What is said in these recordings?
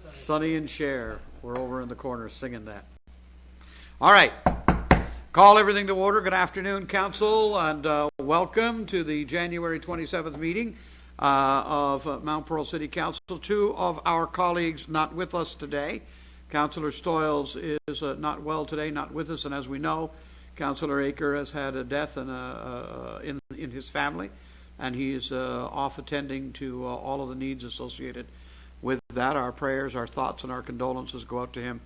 Sonny and Cher were over in the corner singing that. All right. Call everything to order. Good afternoon, Council, and welcome to the January 27th meeting of Mount Pearl City Council. Two of our colleagues not with us today. Councillor Stoyles is not well today, not with us, and as we know, Councillor Aker has had a death in his family, and he's off attending to all of the needs associated with that. Our prayers, our thoughts, and our condolences go out to him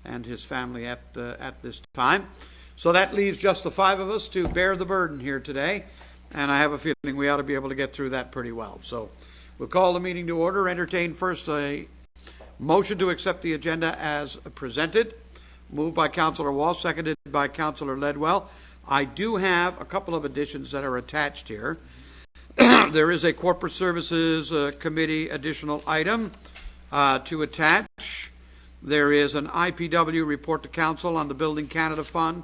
and his family at this time. So that leaves just the five of us to bear the burden here today, and I have a feeling we ought to be able to get through that pretty well. So we'll call the meeting to order. Entertain first a motion to accept the agenda as presented. Moved by Councillor Walsh, seconded by Councillor Ledwell. I do have a couple of additions that are attached here. There is a Corporate Services Committee additional item to attach. There is an IPW report to Council on the Building Canada Fund,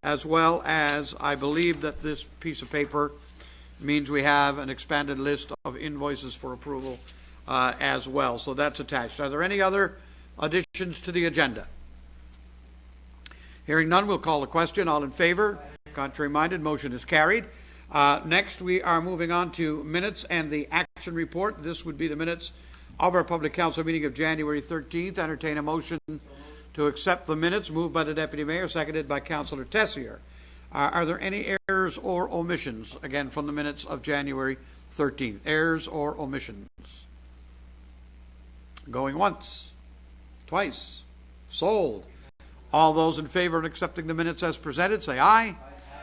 as well as I believe that this piece of paper means we have an expanded list of invoices for approval as well. So that's attached. Are there any other additions to the agenda? Hearing none, we'll call the question. All in favor? Contrary minded, motion is carried. Next, we are moving on to minutes and the action report. This would be the minutes of our public council meeting of January 13th. Entertain a motion to accept the minutes, moved by the Deputy Mayor, seconded by Councillor Tessier. Are there any errors or omissions, again, from the minutes of January 13th? Errors or omissions? Going once, twice, sold. All those in favor of accepting the minutes as presented, say aye.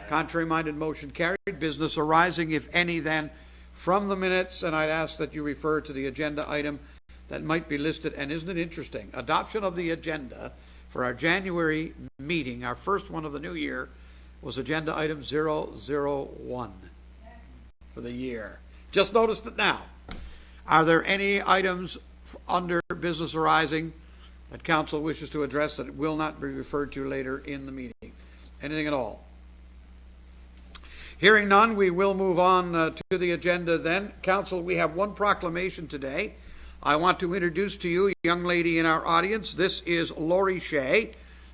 Contrary-minded, motion carried. Business arising, if any, then, from the minutes, and I'd ask that you refer to the agenda item that might be listed. And isn't it interesting? Adoption of the agenda for our January meeting, our first one of the new year, was agenda item 001 for the year. Just noticed it now. Are there any items under business arising that Council wishes to address that will not be referred to later in the meeting? Anything at all? Hearing none, we will move on to the agenda then. Council, we have one proclamation today. I want to introduce to you a young lady in our audience. This is Laurie Shea,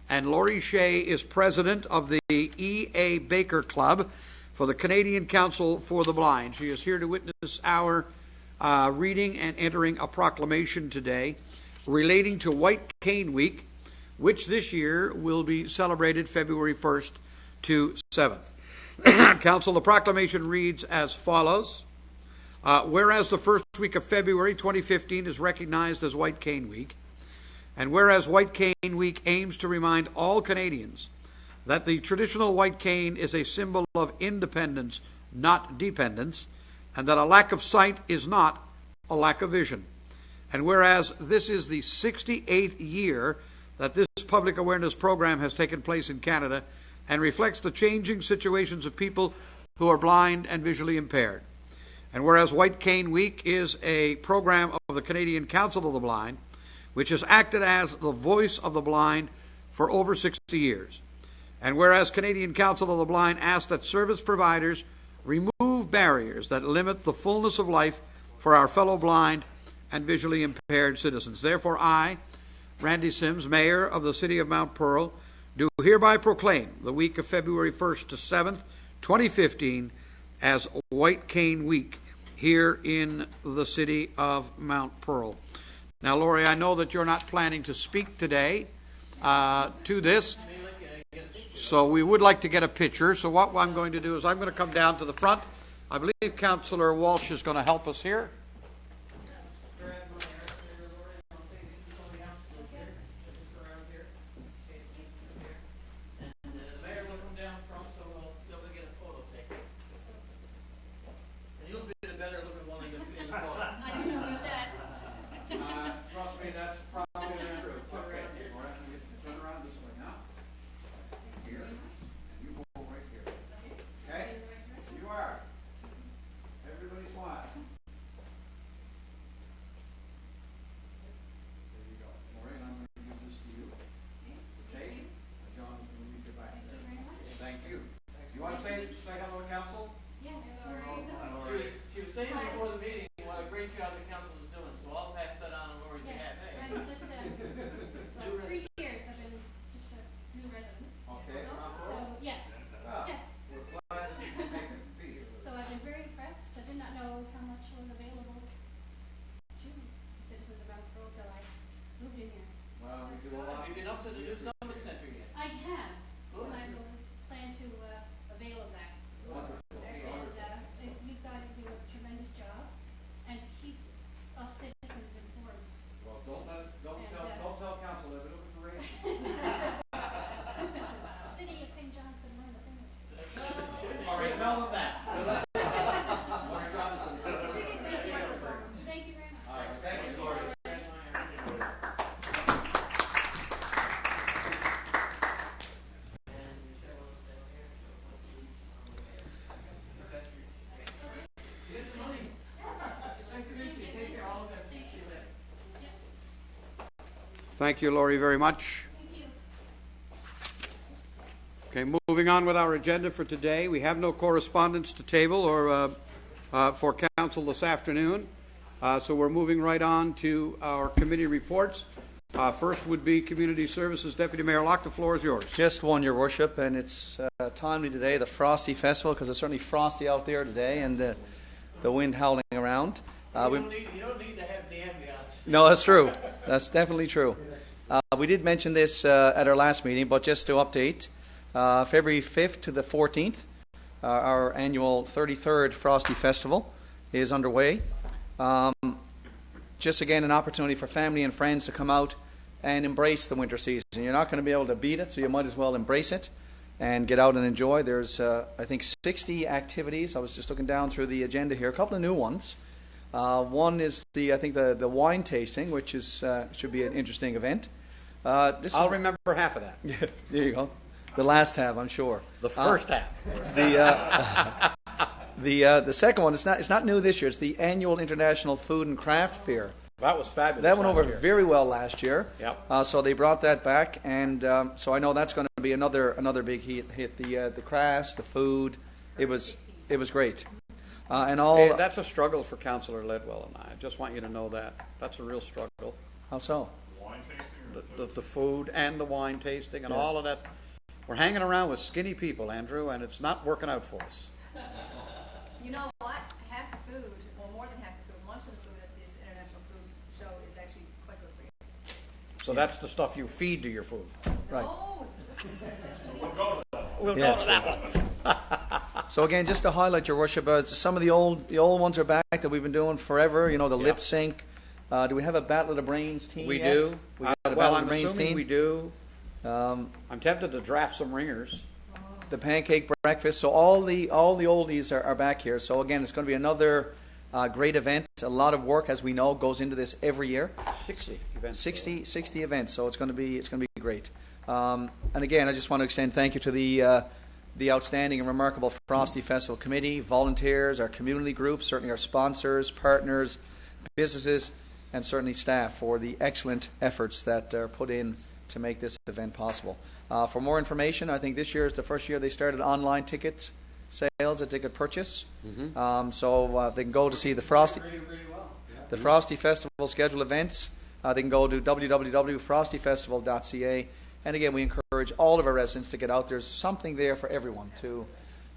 and Laurie Shea is president of the E.A. Baker Club for the Canadian Council for the Blind. She is here to witness our reading and entering a proclamation today relating to White Cane Week, which this year will be celebrated February 1st to 7th. Council, the proclamation reads as follows. Whereas the first week of February 2015 is recognized as White Cane Week, and whereas White Cane Week aims to remind all Canadians that the traditional white cane is a symbol of independence, not dependence, and that a lack of sight is not a lack of vision. And whereas this is the 68th year that this public awareness program has taken place in Canada and reflects the changing situations of people who are blind and visually impaired. And whereas White Cane Week is a program of the Canadian Council of the Blind, which has acted as the voice of the blind for over 60 years. And whereas Canadian Council of the Blind asks that service providers remove barriers that limit the fullness of life for our fellow blind and visually impaired citizens. Therefore, I, Randy Sims, Mayor of the City of Mount Pearl, do hereby proclaim the week of February 1st to 7th, 2015, as White Cane Week here in the City of Mount Pearl. Now, Laurie, I know that you're not planning to speak today to this, so we would like to get a picture. So what I'm going to do is I'm going to come down to the front. I believe Councillor Walsh is going to help us here. Thank you, Laurie, very much. Okay, moving on with our agenda for today. We have no correspondence to table or for council this afternoon, so we're moving right on to our committee reports. First would be Community Services. Deputy Mayor Locke, the floor is yours. Just one, Your Worship, and it's timely today, the Frosty Festival, because it's certainly frosty out there today, and the wind howling around. You don't need to have the ambiance. No, that's true. That's definitely true. We did mention this at our last meeting, but just to update, February 5th to the 14th, our annual 33rd Frosty Festival is underway. Just again, an opportunity for family and friends to come out and embrace the winter season. You're not going to be able to beat it, so you might as well embrace it and get out and enjoy. There's, I think, 60 activities. I was just looking down through the agenda here. A couple of new ones. One is the wine tasting, which is should be an interesting event. I'll remember half of that. There you go. The last half, I'm sure. The first half. The second one, it's not new this year. It's the annual International Food and Craft Fair. That was fabulous. That went over very well last year. Yep. So they brought that back, and so I know that's going to be another big hit. The crafts, the food, it was great. And all. Hey, that's a struggle for Councillor Ledwell and I just want you to know that. That's a real struggle. How so? Wine tasting? The food and the wine tasting and all of that. We're hanging around with skinny people, Andrew, and it's not working out for us. You know what? Half the food, or more than half the food, much of the food at this International Food Show is actually quite good for you. So that's the stuff you feed to your food. Right. Oh, it's We'll go to that one. So again, just to highlight, Your Worship, some of the old ones are back that we've been doing forever. You know, the lip sync. Do we have a Battle of the Brains team? We yet? do. We got a Well, Battle of I'm the Brains assuming team. we do. I'm tempted to draft some ringers. The pancake breakfast. So all the oldies are back here. So again, it's going to be another great event. A lot of work, as we know, goes into this every year. 60 events. 60 events. So it's going to be great. And again, I just want to extend thank you to the outstanding and remarkable Frosty Festival Committee, volunteers, our community groups, certainly our sponsors, partners, businesses, and certainly staff for the excellent efforts that are put in to make this event possible. For more information, I think this year is the first year they started online ticket sales, a ticket purchase. So they can go to see the Frosty Festival schedule events. They can go to www.frostyfestival.ca. And again, we encourage all of our residents to get out. There's something there for everyone to,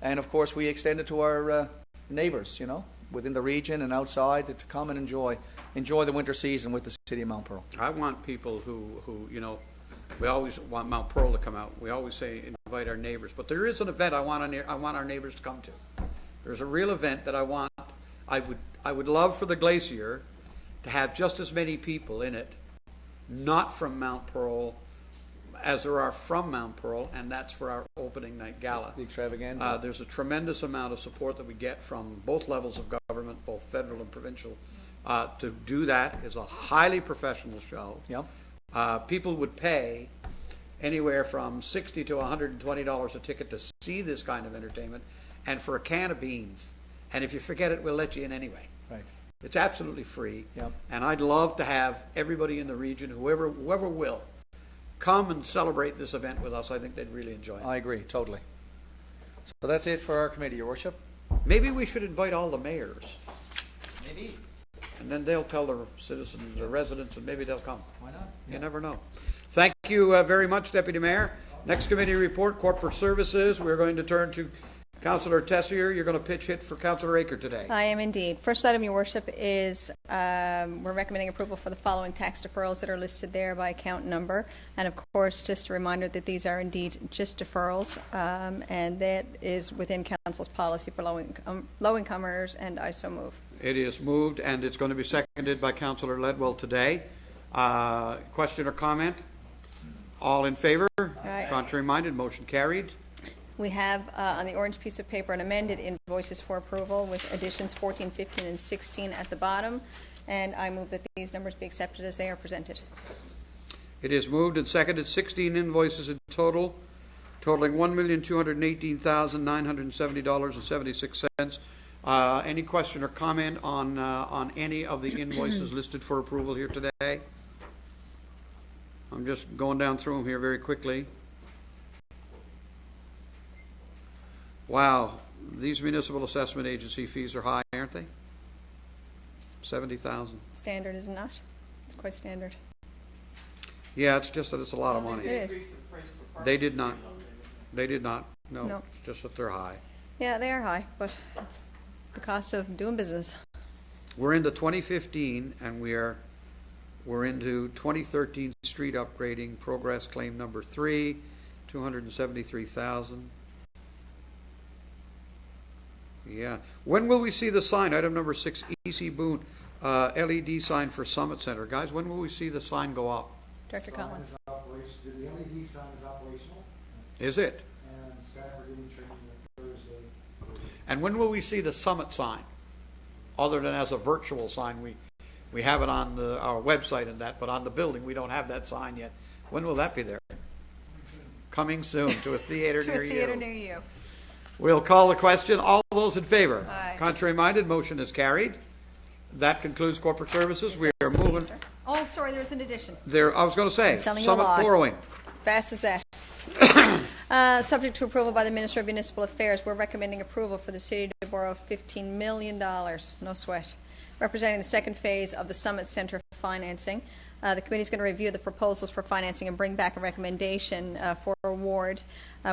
and of course, we extend it to our neighbours, you know, within the region and outside to come and enjoy the winter season with the city of Mount Pearl. I want people who you know, we always want Mount Pearl to come out. We always say invite our neighbors, but there is an event I want our neighbors to come to. There's a real event that I would love for the Glacier to have just as many people in it, not from Mount Pearl, as there are from Mount Pearl, and that's for our opening night gala. The extravaganza. There's a tremendous amount of support that we get from both levels of government, both federal and provincial, to do that. It's a highly professional show. Yep. People would pay anywhere from $60 to $120 a ticket to see this kind of entertainment, and for a can of beans. And if you forget it, we'll let you in anyway. Right. It's absolutely free. Yep. And I'd love to have everybody in the region, whoever will, come and celebrate this event with us. I think they'd really enjoy it. I agree, totally. So that's it for our committee, Your Worship. Maybe we should invite all the mayors, Maybe. and then they'll tell the citizens, the residents, and maybe they'll come. Why not? You never know. Thank you very much, Deputy Mayor. Next committee report, Corporate Services. We're going to turn to Councillor Tessier. You're going to pitch hit for Councillor Aker today. I am indeed. First item, Your Worship, is we're recommending approval for the following tax deferrals that are listed there by account number. And of course, just a reminder that these are indeed just deferrals, and that is within Council's policy for low-income earners, and I so move. It is moved, and it's going to be seconded by Councillor Ledwell today. Question or comment? All in favor? Aye. Contrary minded, motion carried. We have on the orange piece of paper an amended invoices for approval with additions 14, 15, and 16 at the bottom, and I move that these numbers be accepted as they are presented. It is moved and seconded. 16 invoices in total, totaling $1,218,970.76. Any question or comment on any of the invoices listed for approval here today? I'm just going down through them here very quickly. Wow, these municipal assessment agency fees are high, aren't they? 70,000. Standard, is it not? It's quite standard. Yeah, it's just that it's a lot of money. It is. They did not. They did not. No, No. it's just that they're high. Yeah, they are high, but it's the cost of doing business. We're into 2015, and we're into 2013 street upgrading, progress claim number 3, 273,000. Yeah. When will we see the sign? Item number 6, E.C. Boone, LED sign for Summit Center. Guys, when will we see the sign go up? Director Collins. The LED sign is operational, Is it? and staff are getting training Thursday. And when will we see the Summit sign? Other than as a virtual sign, we have it on our website and that, but on the building, we don't have that sign yet. When will that be there? Coming soon to a theater To near a you. theater near you. We'll call the question. All those in favor? Aye. Contrary-minded, motion is carried. That concludes corporate services. We are moving Oh, sorry, there's an addition. there. I was going to say, I'm telling you a Summit lie. borrowing. Fast as that. Subject to approval by the Minister of Municipal Affairs, we're recommending approval for the city to borrow $15 million, no sweat, representing the second phase of the Summit Center financing. The committee is going to review the proposals for financing and bring back a recommendation for award.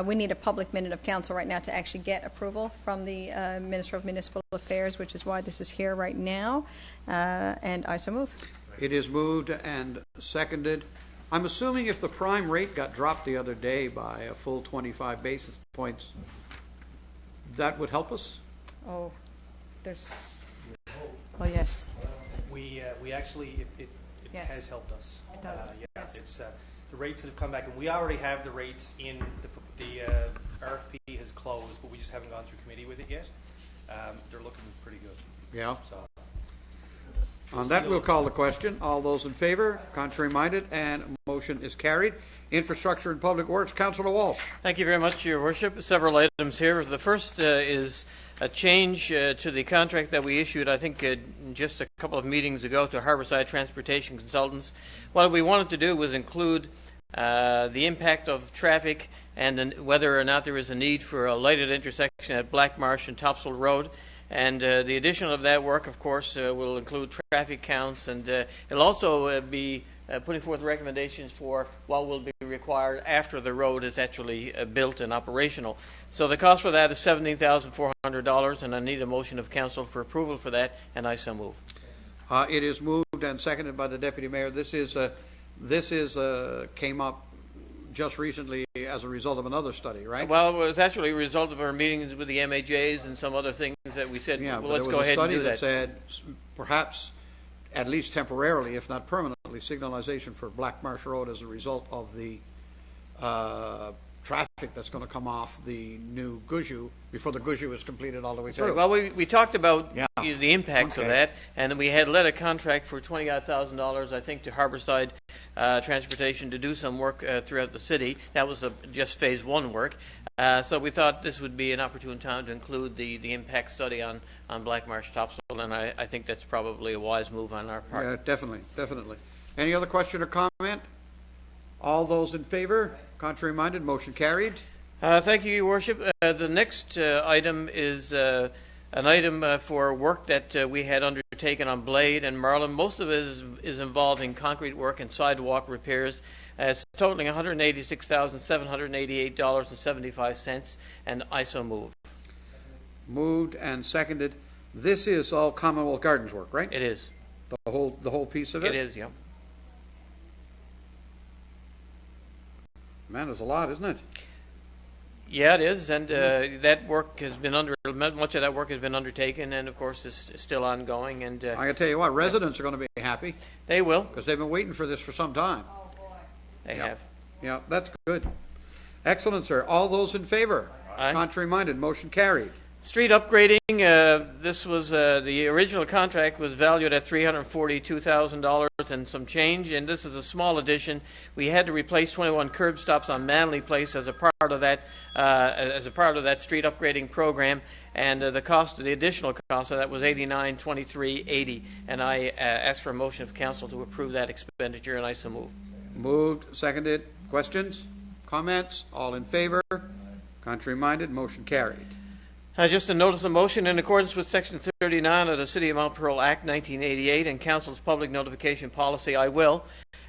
We need a public minute of council right now to actually get approval from the Minister of Municipal Affairs, which is why this is here right now. And I so move. It is moved and seconded. I'm assuming if the prime rate got dropped the other day by a full 25 basis points, that would help us? Oh, there's. Oh, yes. We actually, it Yes. has helped us. It does. Yeah, Yes. it's the rates that have come back, and we already have the rates in the RFP has closed, but we just haven't gone through committee with it yet. They're looking pretty good. Yeah. So On that, we'll call the question. All those in favor, contrary-minded, and motion is carried. Infrastructure and Public Works, Councillor Walsh. Thank you very much, Your Worship. Several items here. The first is a change to the contract that we issued, I think, just a couple of meetings ago to Harborside Transportation Consultants. What we wanted to do was include the impact of traffic and whether or not there is a need for a lighted intersection at Black Marsh and Topsail Road. And the addition of that work, of course, will include traffic counts, and it'll also be putting forth recommendations for what will be required after the road is actually built and operational. So the cost for that is $17,400, and I need a motion of council for approval for that, and I so move. It is moved and seconded by the Deputy Mayor. This came up just recently as a result of another study, right? Well, it was actually a result of our meetings with the MAJs and some other things that we said, Yeah, well, but let's there go was a ahead and study do that that. said perhaps, at least temporarily, if not permanently, signalization for Black Marsh Road as a result of the traffic that's going to come off the new Guju before the Guju is completed all the way through. Well, we talked about Yeah. the impacts of Okay. that, and we had let a contract for $20,000, I think, to Harborside Transportation to do some work throughout the city. That was just phase one work. So we thought this would be an opportune time to include the impact study on Black Marsh Topsail, and I think that's probably a wise move on our part. Yeah, definitely. Any other question or comment? All those in favor? Contrary-minded, motion carried. Thank you, Your Worship. The next item is an item for work that we had undertaken on Blade and Marlin. Most of it is involving concrete work and sidewalk repairs. It's totaling $186,788.75, and I so move. Moved and seconded. This is all Commonwealth Gardens work, right? It is. The whole piece of it? It is, yeah. Man, there's a lot, isn't it? Yeah, it is, and that work has been much of that work has been undertaken, and of course is still ongoing, and I can tell you what, residents are going to be happy they will. because they've been waiting for this for some time. They Yeah. have. Yeah, that's good. Excellent, sir. All those in favor? Aye. Contrary-minded, motion carried. Street upgrading, this was, the original contract was valued at $342,000 and some change, and this is a small addition. We had to replace 21 curb stops on Manley Place as a part of that, street upgrading program, and the additional cost of that was $89,2380, and I ask for a motion of council to approve that expenditure, and I so move. Moved, seconded. Questions? Comments? All in favor? Contrary-minded, motion carried. Just a notice of motion in accordance with Section 39 of the City of Mount Pearl Act 1988 and Council's public notification policy, I will,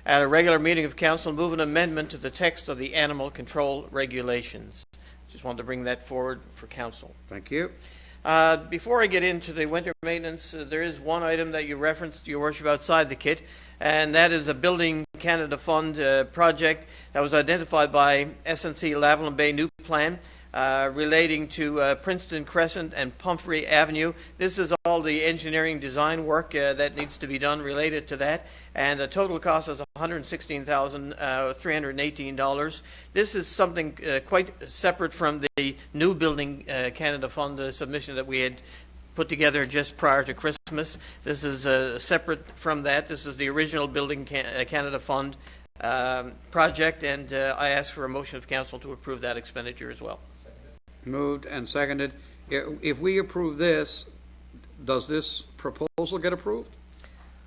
at a regular meeting of Council, move an amendment to the text of the animal control regulations. Just wanted to bring that forward for Council. Thank you. Before I get into the winter maintenance, there is one item that you referenced, Your Worship, outside the kit, and that is a Building Canada Fund project that was identified by SNC Lavalin Bay New Plan relating to Princeton Crescent and Pumphrey Avenue. This is all the engineering design work that needs to be done related to that, and the total cost is $116,318. This is something quite separate from the new Building Canada Fund submission that we had put together just prior to Christmas. This is separate from that. This is the original Building Canada Fund project, and I ask for a motion of council to approve that expenditure as well. Moved and seconded. If we approve this, does this proposal get approved?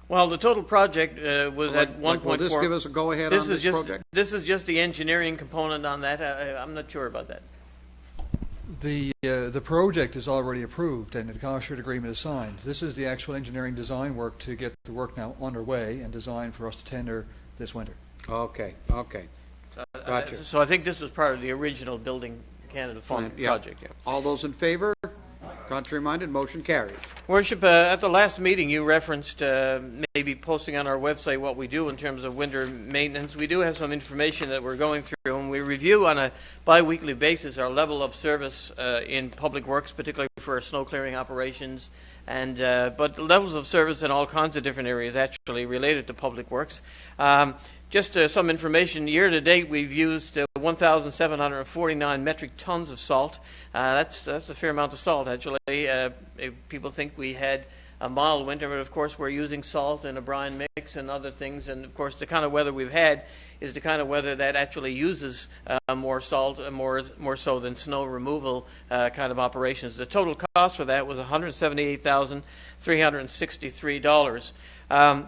Well, the total project was at 1.4. Will this give us a go-ahead on this project? This is just the engineering component on that. I'm not sure about that. The project is already approved and the cost share agreement is signed. This is the actual engineering design work to get the work now underway and designed for us to tender this winter. Okay. Gotcha. So I think this was part of the original Building Canada Fund project. Yeah. All those in favor? Contrary-minded, motion carried. Worship, at the last meeting you referenced maybe posting on our website what we do in terms of winter maintenance. We do have some information that we're going through, and we review on a bi-weekly basis our level of service in public works, particularly for our snow clearing operations, and but levels of service in all kinds of different areas actually related to public works. Just some information. Year to date, we've used 1,749 metric tons of salt. That's a fair amount of salt, actually. People think we had a mild winter, but of course we're using salt and a brine mix and other things. And of course, the kind of weather we've had is the kind of weather that actually uses more salt, more so than snow removal kind of operations. The total cost for that was $178,363.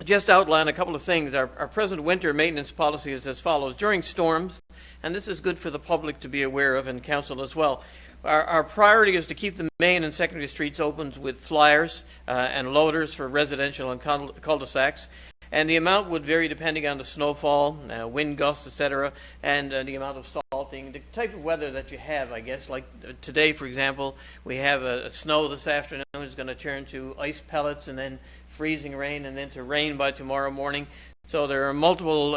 Just outline a couple of things. Our present winter maintenance policy is as follows. During storms, and this is good for the public to be aware of and council as well, our priority is to keep the main and secondary streets open with flyers and loaders for residential and cul-de-sacs. And the amount would vary depending on the snowfall, wind gusts, etc., and the amount of salting, the type of weather that you have, I guess. Like today, for example, we have a snow this afternoon. It's going to turn to ice pellets and then freezing rain and then to rain by tomorrow morning. So there are multiple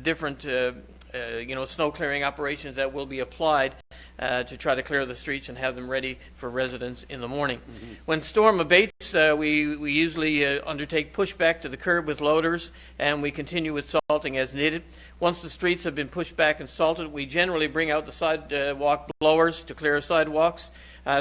different snow clearing operations that will be applied to try to clear the streets and have them ready for residents in the morning. Mm-hmm. When storm abates, we usually undertake pushback to the curb with loaders, and we continue with salting as needed. Once the streets have been pushed back and salted, we generally bring out the sidewalk blowers to clear sidewalks.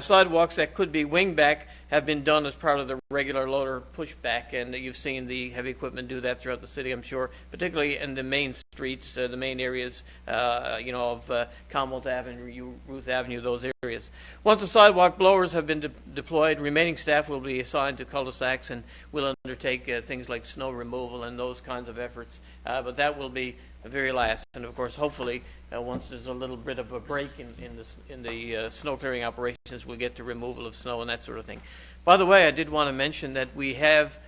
Sidewalks that could be winged back have been done as part of the regular loader pushback, and you've seen the heavy equipment do that throughout the city, I'm sure, particularly in the main streets, the main areas, of Commonwealth Avenue, Ruth Avenue, those areas. Once the sidewalk blowers have been deployed, remaining staff will be assigned to cul-de-sacs and will undertake things like snow removal and those kinds of efforts, but that will be the very last. And of course, hopefully, once there's a little bit of a break in the snow clearing operations, we'll get to removal of snow and that sort of thing. By the way, I did want to mention that we have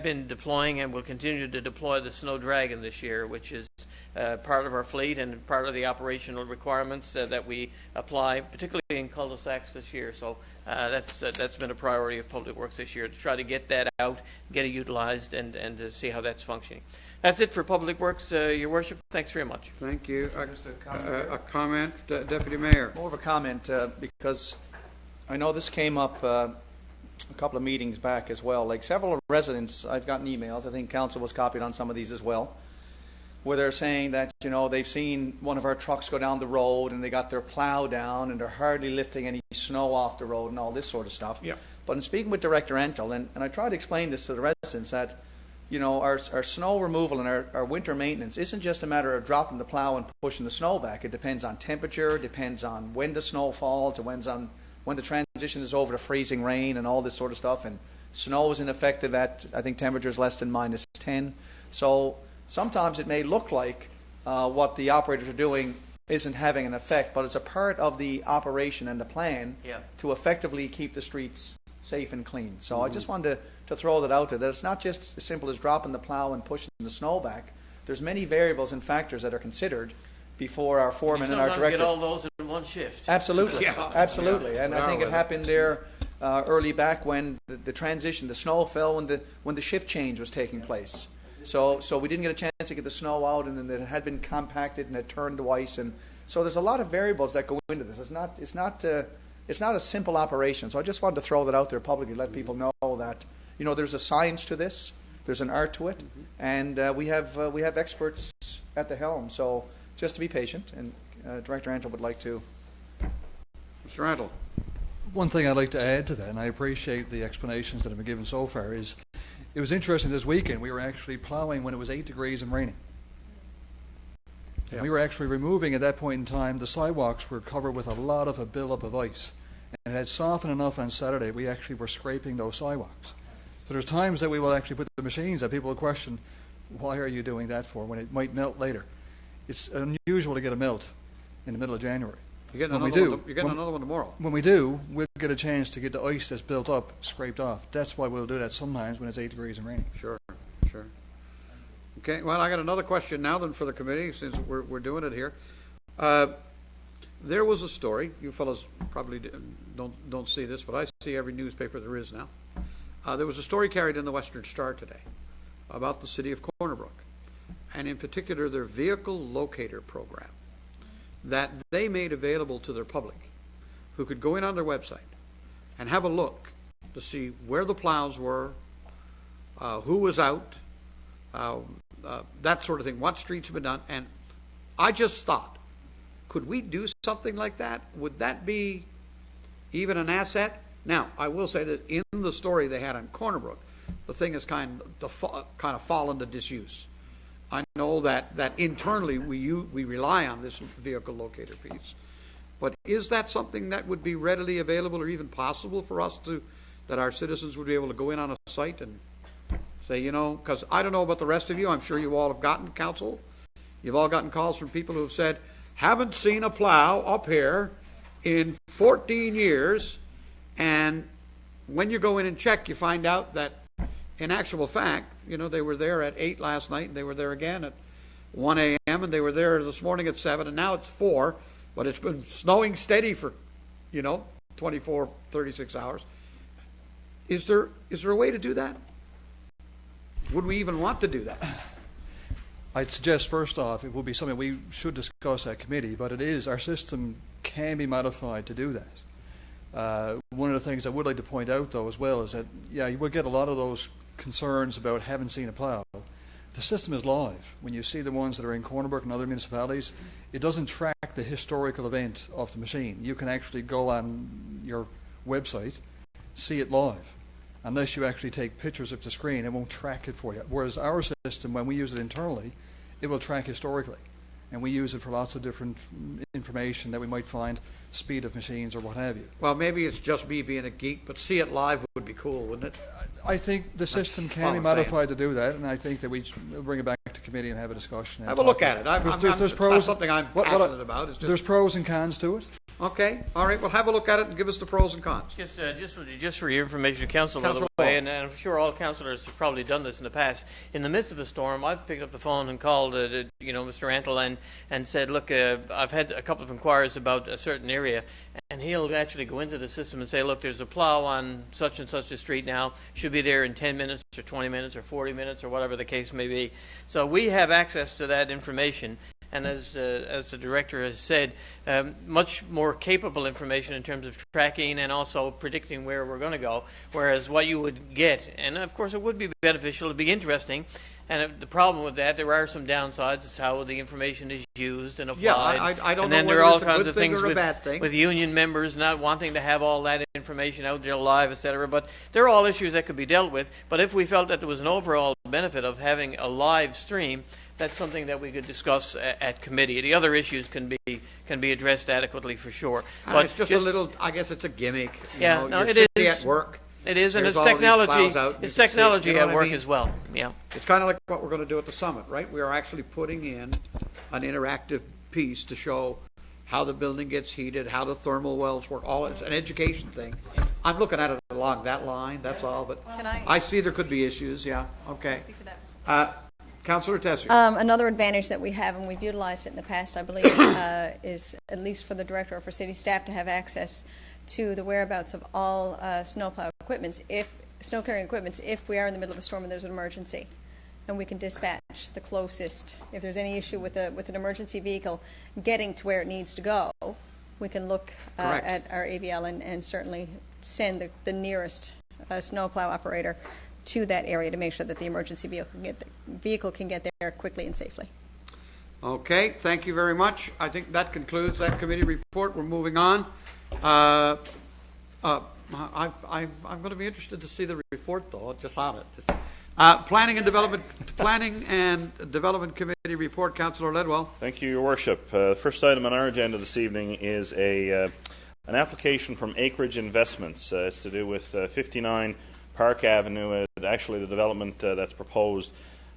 been deploying and will continue to deploy the Snow Dragon this year, which is part of our fleet and part of the operational requirements that we apply, particularly in cul-de-sacs this year. So that's been a priority of Public Works this year, to try to get that out, get it utilized, and to see how that's functioning. That's it for Public Works, Your Worship. Thanks very much. Thank you. Just a comment. Deputy Mayor. More of a comment, because I know this came up a couple of meetings back as well. Like several residents, I've gotten emails, I think council was copied on some of these as well, where they're saying that, they've seen one of our trucks go down the road and they got their plow down and they're hardly lifting any snow off the road and all this sort of stuff. Yep. But in speaking with Director Entel, and I tried to explain this to the residents, that our snow removal and our winter maintenance isn't just a matter of dropping the plow and pushing the snow back. It depends on temperature, depends on when the snow falls, it depends on when the transition is over to freezing rain and all this sort of stuff. And snow is ineffective at, I think, temperatures less than -10. 10. So sometimes it may look like what the operators are doing isn't having an effect, but it's a part of the operation and the plan to effectively keep the streets safe and clean. So I just wanted to throw that out there, that it's not just as simple as dropping the plow and pushing the snow back. There's many variables and factors that are considered before our foreman and our director. Get all those in one shift. Absolutely, Yeah. absolutely. Yeah. And I think it Well, happened there early back when the transition, the snow fell when the shift change was taking place. So we didn't get a chance to get the snow out, and then it had been compacted and it turned to ice, and so there's a lot of variables that go into this. It's not a simple operation. So I just wanted to throw that out there publicly, let people know that there's a science to this, there's an art to it, and we have experts at the helm. So just to be patient, and Director Antle would like to. Mr. Antle. One thing I'd like to add to that, and I appreciate the explanations that have been given so far, is it was interesting this weekend. We were actually plowing when it was 8 degrees and raining. And we were actually removing, at that point in time, the sidewalks were covered with a lot of a buildup of ice. And it had softened enough on Saturday, we actually were scraping those sidewalks. So there's times that we will actually put the machines that people will question, why are you doing that for, when it might melt later? It's unusual to get a melt in the middle of January. You're getting another one tomorrow. When we do, we'll get a chance to get the ice that's built up scraped off. That's why we'll do that sometimes when it's 8 degrees and raining. Sure. Okay, well, I got another question now then for the committee, since we're doing it here. There was a story, you fellows probably don't see this, but I see every newspaper there is now. There was a story carried in the Western Star today about the city of Corner Brook, and in particular their vehicle locator program that they made available to their public, who could go in on their website and have a look to see where the plows were, who was out, that sort of thing, what streets have been done. And I just thought, could we do something like that? Would that be even an asset? Now, I will say that in the story they had on Corner Brook, the thing has kind of fallen to disuse. I know that internally we rely on this vehicle locator piece, but is that something that would be readily available or even possible for us that our citizens would be able to go in on a site and say, because I don't know about the rest of you, I'm sure you all have gotten counsel. You've all gotten calls from people who have said, haven't seen a plow up here in 14 years, and when you go in and check, you find out that in actual fact, they were there at 8 last night, and they were there again at 1 a.m., and they were there this morning at 7, and now it's 4, but it's been snowing steady for, 24, 36 hours. Is there a way to do that? Would we even want to do that? I'd suggest, first off, it will be something we should discuss at committee, but our system can be modified to do that. One of the things I would like to point out, though, as well, is that, you will get a lot of those concerns about haven't seen a plow. The system is live. When you see the ones that are in Corner Brook and other municipalities, it doesn't track the historical event of the machine. You can actually go on your website, see it live. Unless you actually take pictures of the screen, it won't track it for you. Whereas our system, when we use it internally, it will track historically. And we use it for lots of different information that we might find, speed of machines or what have you. Well, maybe it's just me being a geek, but see it live would be cool, wouldn't it? I think the system can be modified to do that, and I think that we'll bring it back to committee and have a discussion. Have a look at it. It's not something I'm passionate about. It's just, there's pros and cons to it. Okay, all right. Well, have a look at it and give us the pros and cons. Just for your information, Council, by the way, and I'm sure all councillors have probably done this in the past. In the midst of a storm, I've picked up the phone and called, Mr. Antle and said, look, I've had a couple of inquiries about a certain area, and he'll actually go into the system and say, look, there's a plow on such and such a street now, should be there in 10 minutes or 20 minutes or 40 minutes or whatever the case may be. So we have access to that information. And as the director has said, much more capable information in terms of tracking and also predicting where we're going to go, whereas what you would get, and of course it would be beneficial, it'd be interesting, and the problem with that, there are some downsides. It's how the information is used and applied. Yeah, I don't know and then whether there are all it's a kinds good of thing things or a bad thing. with union members not wanting to have all that information out there live, etc. But they're all issues that could be dealt with. But if we felt that there was an overall benefit of having a live stream, that's something that we could discuss at committee. The other issues can be addressed adequately for sure. But it's just a little. I guess it's a gimmick. You're it is at work. It is, and There's it's all these technology. plows out, and It's you can see it, technology you know at what I work mean? as well. Yeah. It's kind of like what we're going to do at the summit, right? We are actually putting in an interactive piece to show how the building gets heated, how the thermal wells work. All it's an education thing. I'm looking at it along that line. That's all. But Can I- I see there could be issues. Yeah. Okay. Speak to that. Councillor Tessier. Another advantage that we have, and we've utilized it in the past, I believe, is at least for the director or for city staff to have access to the whereabouts of all snowplow equipments, snow carrying equipments, if we are in the middle of a storm and there's an emergency, and we can dispatch the closest. If there's any issue with an emergency vehicle getting to where it needs to go, we can look Correct. at our AVL and certainly send the nearest snowplow operator to that area to make sure that the emergency vehicle can get there quickly and safely. Okay, thank you very much. I think that concludes that committee report. We're moving on. I'm going to be interested to see the report, though, just on it. Planning and Development Committee report, Councillor Ledwell. Thank you, Your Worship. The first item on our agenda this evening is an application from Acreage Investments. It's to do with 59 Park Avenue. Actually, the development that's proposed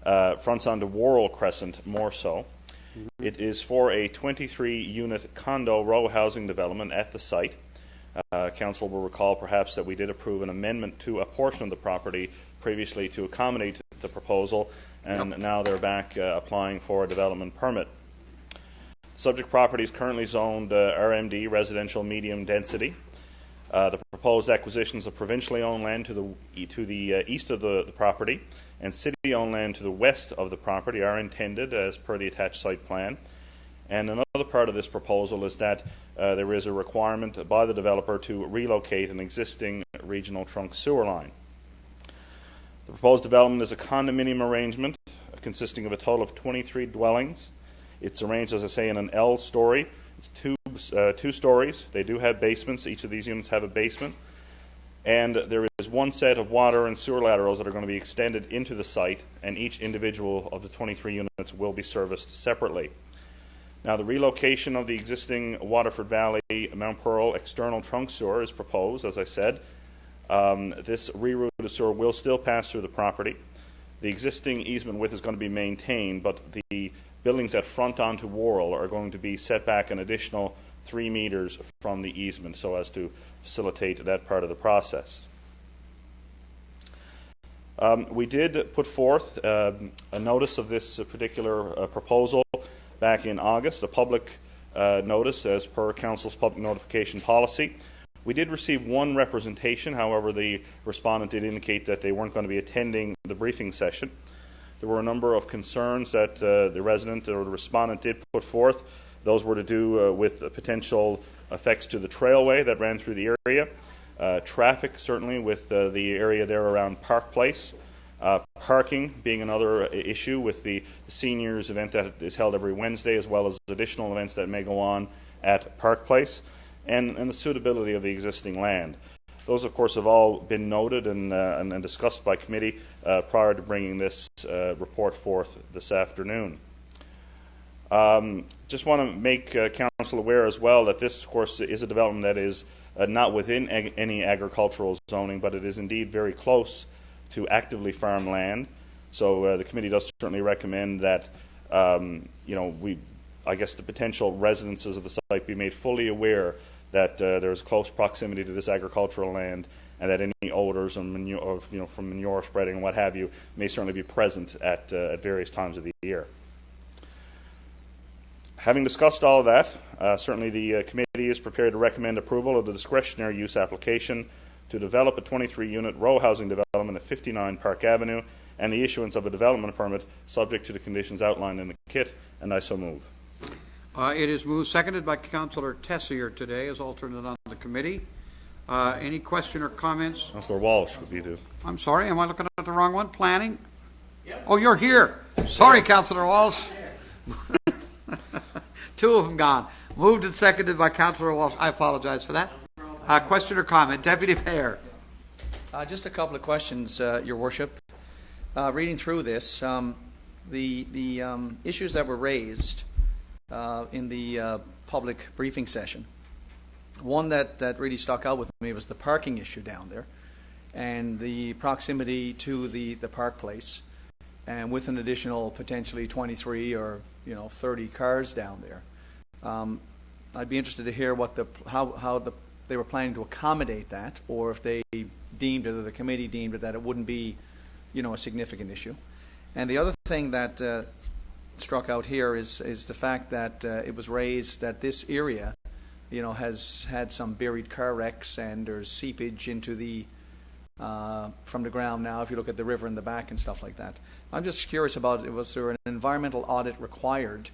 fronts onto Worrell Crescent more so. It is for a 23-unit condo row housing development at the site. Council will recall perhaps that we did approve an amendment to a portion of the property previously to accommodate the proposal, and now they're back applying for a development permit. The subject property is currently zoned RMD, residential medium density. The proposed acquisitions of provincially owned land to the east of the property and city-owned land to the west of the property are intended as per the attached site plan. And another part of this proposal is that there is a requirement by the developer to relocate an existing regional trunk sewer line. The proposed development is a condominium arrangement consisting of a total of 23 dwellings. It's arranged, as I say, in an L story. It's two stories. They do have basements. Each of these units have a basement. And there is one set of water and sewer laterals that are going to be extended into the site, and each individual of the 23 units will be serviced separately. Now, the relocation of the existing Waterford Valley Mount Pearl external trunk sewer is proposed, as I said. This rerouted sewer will still pass through the property. The existing easement width is going to be maintained, but the buildings that front onto Worrell are going to be set back an additional 3 meters from the easement so as to facilitate that part of the process. We did put forth a notice of this particular proposal back in August, a public notice as per Council's public notification policy. We did receive one representation. However, the respondent did indicate that they weren't going to be attending the briefing session. There were a number of concerns that the resident or the respondent did put forth. Those were to do with potential effects to the trailway that ran through the area, traffic certainly with the area there around Park Place, parking being another issue with the seniors event that is held every Wednesday, as well as additional events that may go on at Park Place, and the suitability of the existing land. Those, of course, have all been noted and discussed by committee prior to bringing this report forth this afternoon. Just want to make Council aware as well that this, of course, is a development that is not within any agricultural zoning, but it is indeed very close to actively farmed land. So the committee does certainly recommend that, I guess the potential residences of the site be made fully aware that there is close proximity to this agricultural land, and that any odors and manure, from manure spreading and what have you may certainly be present at various times of the year. Having discussed all of that, certainly the committee is prepared to recommend approval of the discretionary use application to develop a 23-unit row housing development at 59 Park Avenue and the issuance of a development permit subject to the conditions outlined in the kit, and I so move. It is moved, seconded by Councillor Tessier today as alternate on the committee. Any question or comments? Councillor Walsh would be due. I'm sorry, am I looking at the wrong one? Planning? Yep. Oh, you're here. Sorry, Councillor Walsh. Two of them gone. Moved and seconded by Councillor Walsh. I apologize for that. Question or comment? Deputy Mayor. Just a couple of questions, Your Worship. Reading through this, the issues that were raised in the public briefing session, one that really stuck out with me was the parking issue down there. and the proximity to the Park Place, and with an additional potentially 23 or 30 cars down there. I'd be interested to hear what how they were planning to accommodate that, or if they deemed it, or the committee deemed it, that it wouldn't be a significant issue. And the other thing that struck out here is the fact that it was raised that this area has had some buried car wrecks, and there's seepage into the from the ground now, if you look at the river in the back and stuff like that. I'm just curious about, was there an environmental audit required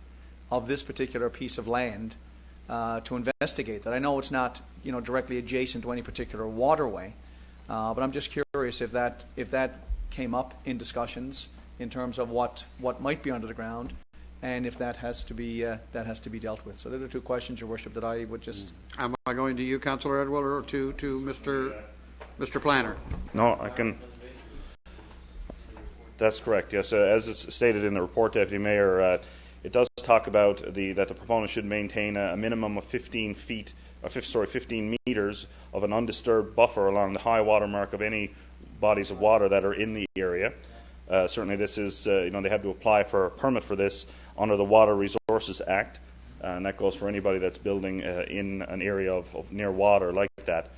of this particular piece of land to investigate that? I know it's not directly adjacent to any particular waterway, but I'm just curious if that came up in discussions in terms of what might be under the ground, and if that has to be dealt with. So those are two questions, Your Worship, that I would just. Am I going to you, Councillor Edwell, or to Mr. Planner? No, I can. That's correct. Yes, as it's stated in the report, Deputy Mayor, it does talk about that the proponent should maintain a minimum of 15 meters of an undisturbed buffer along the high water mark of any bodies of water that are in the area. Certainly, this is they have to apply for a permit for this under the Water Resources Act, and that goes for anybody that's building in an area of near water like that.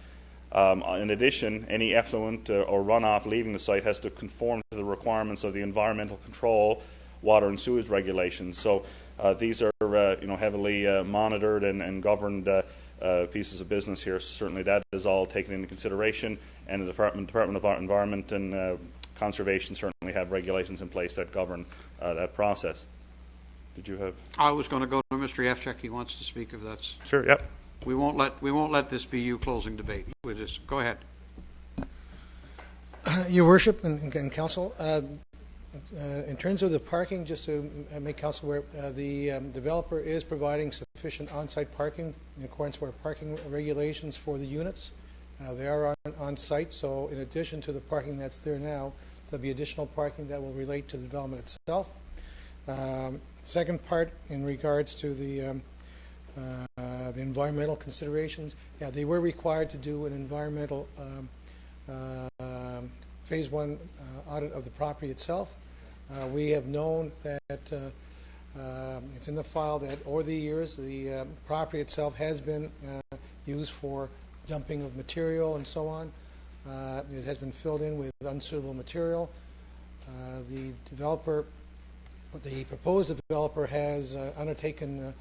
In addition, any effluent or runoff leaving the site has to conform to the requirements of the environmental control, water and sewage regulations. So these are heavily monitored and governed pieces of business here. So certainly that is all taken into consideration, and the Department of Environment and Conservation certainly have regulations in place that govern that process. Did you have? I was going to go to Mr. Yefchak. He wants to speak if that's. Sure. Yep. We won't let this be you closing debate. We'll just go ahead. Your Worship and Council, in terms of the parking, just to make Council aware, the developer is providing sufficient on-site parking in accordance with our parking regulations for the units. They are on site, so in addition to the parking that's there now, there'll be additional parking that will relate to the development itself. Second part, in regards to the environmental considerations, they were required to do an environmental phase one audit of the property itself. We have known that it's in the file that over the years the property itself has been used for dumping of material and so on. It has been filled in with unsuitable material. The proposed developer has undertaken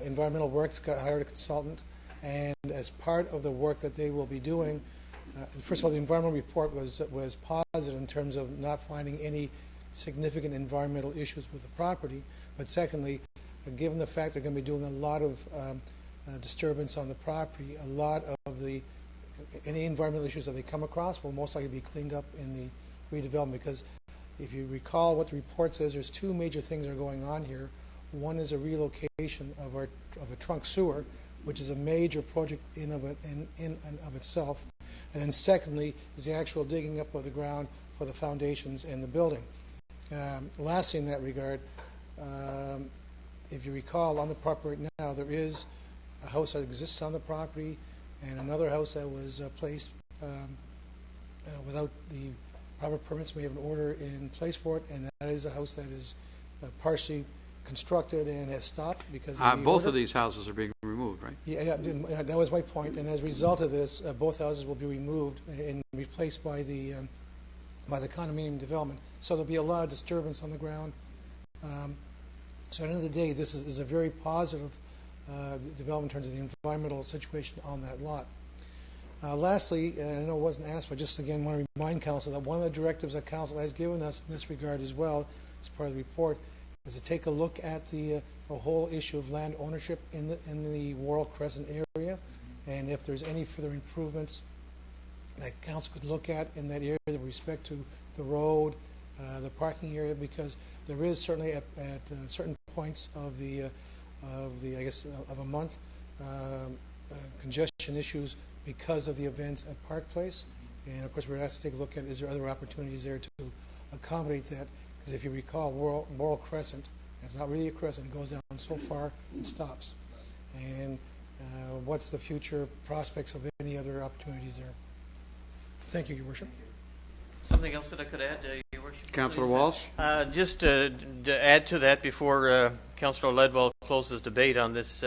environmental works, hired a consultant, and as part of the work that they will be doing, first of all, the environmental report was positive in terms of not finding any significant environmental issues with the property. But secondly, given the fact they're going to be doing a lot of disturbance on the property, a lot of any environmental issues that they come across will most likely be cleaned up in the redevelopment. Because if you recall what the report says, there's two major things that are going on here. One is a relocation of a trunk sewer, which is a major project in and of itself. And then secondly is the actual digging up of the ground for the foundations and the building. Lastly, in that regard, if you recall, on the property right now, there is a house that exists on the property and another house that was placed without the proper permits. We have an order in place for it, and that is a house that is partially constructed and has stopped because of the both order. Of these houses are being removed, right? Yeah, that was my point. And as a result of this, both houses will be removed and replaced by the condominium development. So there'll be a lot of disturbance on the ground. So at the end of the day, this is a very positive development in terms of the environmental situation on that lot. Lastly, I know it wasn't asked, but just again want to remind Council that one of the directives that Council has given us in this regard as well, as part of the report, is to take a look at the whole issue of land ownership in the Worrell Crescent area, and if there's any further improvements that Council could look at in that area with respect to the road, the parking area, because there is certainly at certain points of the I guess of a month congestion issues because of the events at Park Place, and of course we're asked to take a look at is there other opportunities there to accommodate that. Because if you recall, Worrell Crescent, it's not really a crescent, it goes down so far and stops. And what's the future prospects of any other opportunities there? Thank you, Your Worship. Something else that I could add, Your Worship? Councillor please? Walsh. Just to add to that before Councillor Ledwell closes debate on this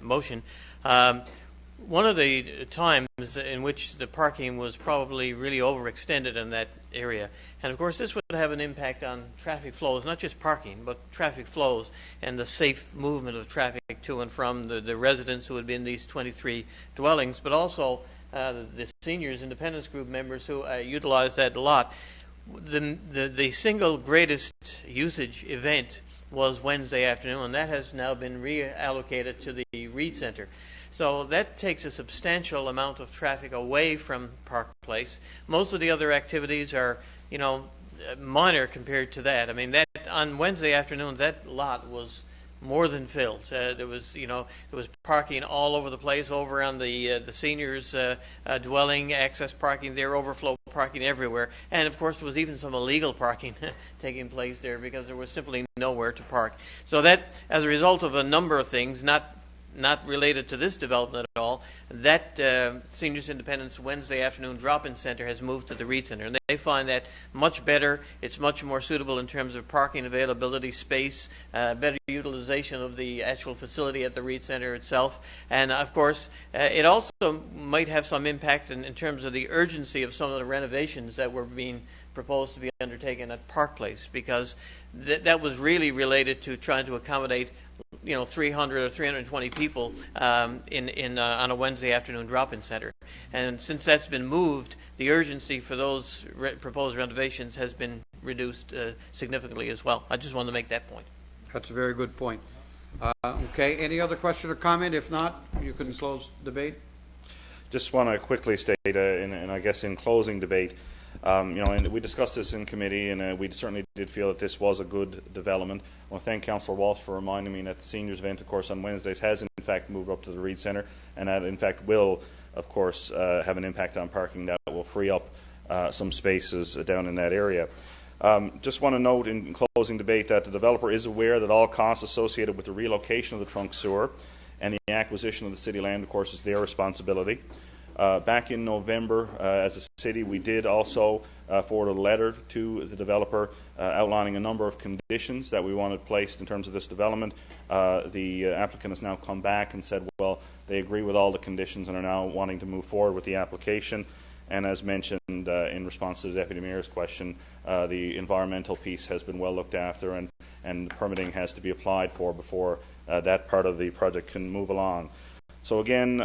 motion, one of the times in which the parking was probably really overextended in that area, and of course this would have an impact on traffic flows, not just parking, but traffic flows and the safe movement of traffic to and from the residents who would be in these 23 dwellings, but also the seniors, independence group members who utilize that a lot. The single greatest usage event was Wednesday afternoon, and that has now been reallocated to the Reed Center. So that takes a substantial amount of traffic away from Park Place. Most of the other activities are, minor compared to that. I mean, that on Wednesday afternoon, that lot was more than filled. There was parking all over the place, over on the seniors' dwelling, access parking there, overflow parking everywhere, and of course there was even some illegal parking taking place there because there was simply nowhere to park. So that, as a result of a number of things, not related to this development at all, that Seniors Independence Wednesday afternoon drop-in center has moved to the Reed Center, and they find that much better. It's much more suitable in terms of parking availability, space, better utilization of the actual facility at the Reed Center itself, and of course it also might have some impact in terms of the urgency of some of the renovations that were being proposed to be undertaken at Park Place, because that was really related to trying to accommodate 300 or 320 people on a Wednesday afternoon drop-in center. And since that's been moved, the urgency for those proposed renovations has been reduced significantly as well. I just wanted to make that point. That's a very good point. Okay, any other question or comment? If not, you can close debate. Just want to quickly state, and I guess in closing debate, and we discussed this in committee, and we certainly did feel that this was a good development. I want to thank Councillor Walsh for reminding me that the seniors event, of course, on Wednesdays has in fact moved up to the Reed Centre, and that in fact will, of course, have an impact on parking that will free up some spaces down in that area. Just want to note in closing debate that the developer is aware that all costs associated with the relocation of the trunk sewer and the acquisition of the city land, of course, is their responsibility. Back in November, as a city, we did also forward a letter to the developer outlining a number of conditions that we wanted placed in terms of this development. The applicant has now come back and said, well, they agree with all the conditions and are now wanting to move forward with the application. And as mentioned in response to the Deputy Mayor's question, the environmental piece has been well looked after, and permitting has to be applied for before that part of the project can move along. So again,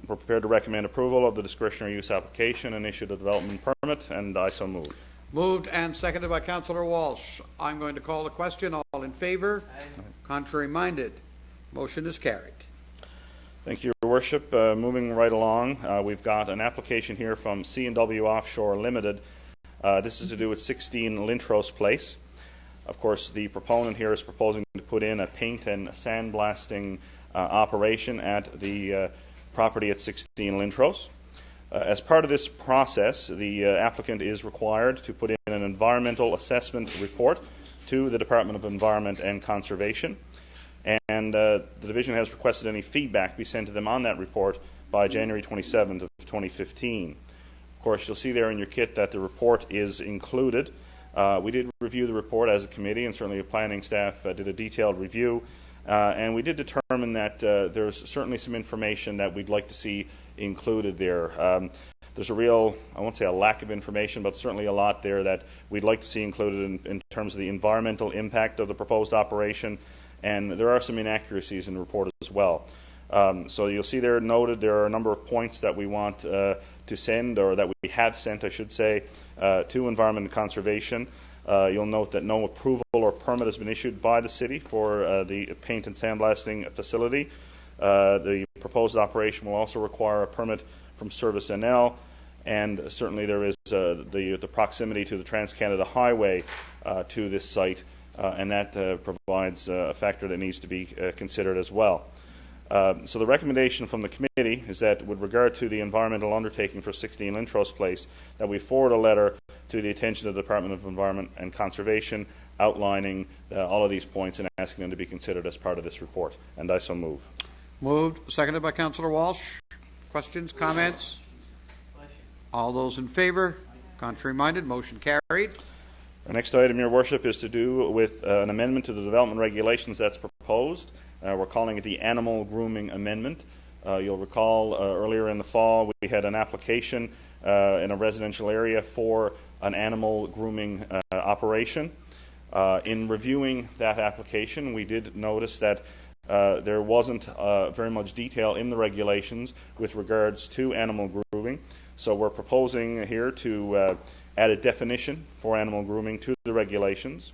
we're prepared to recommend approval of the discretionary use application and issue the development permit, and I so move. Moved and seconded by Councillor Walsh. I'm going to call the question. All in favour? Aye. Contrary minded? Motion is carried. Thank you, Your Worship. Moving right along, we've got an application here from C&W Offshore Limited. This is to do with 16 Lintros Place. Of course, the proponent here is proposing to put in a paint and sandblasting operation at the property at 16 Lintros. As part of this process, the applicant is required to put in an environmental assessment report to the Department of Environment and Conservation, and the division has requested any feedback be sent to them on that report by January 27th of 2015. Of course, you'll see there in your kit that the report is included. We did review the report as a committee, and certainly the planning staff did a detailed review. And we did determine that there's certainly some information that we'd like to see included there. There's a real, I won't say a lack of information, but certainly a lot there that we'd like to see included in terms of the environmental impact of the proposed operation, and there are some inaccuracies in the report as well. So you'll see there noted there are a number of points that we want to send, or that we have sent, I should say, to Environment and Conservation. You'll note that no approval or permit has been issued by the city for the paint and sandblasting facility. The proposed operation will also require a permit from Service NL, and certainly there is the proximity to the Trans-Canada Highway to this site, and that provides a factor that needs to be considered as well. So the recommendation from the committee is that with regard to the environmental undertaking for 16 Lintros Place, that we forward a letter to the attention of the Department of Environment and Conservation outlining all of these points and asking them to be considered as part of this report. And I so move. Moved, seconded by Councillor Walsh. Questions, comments? All those in favor? Contrary-minded? Motion carried. Our next item, Your Worship, is to do with an amendment to the development regulations that's proposed. We're calling it the Animal Grooming Amendment. You'll recall earlier in the fall we had an application in a residential area for an animal grooming operation. In reviewing that application, we did notice that there wasn't very much detail in the regulations with regards to animal grooming. So we're proposing here to add a definition for animal grooming to the regulations,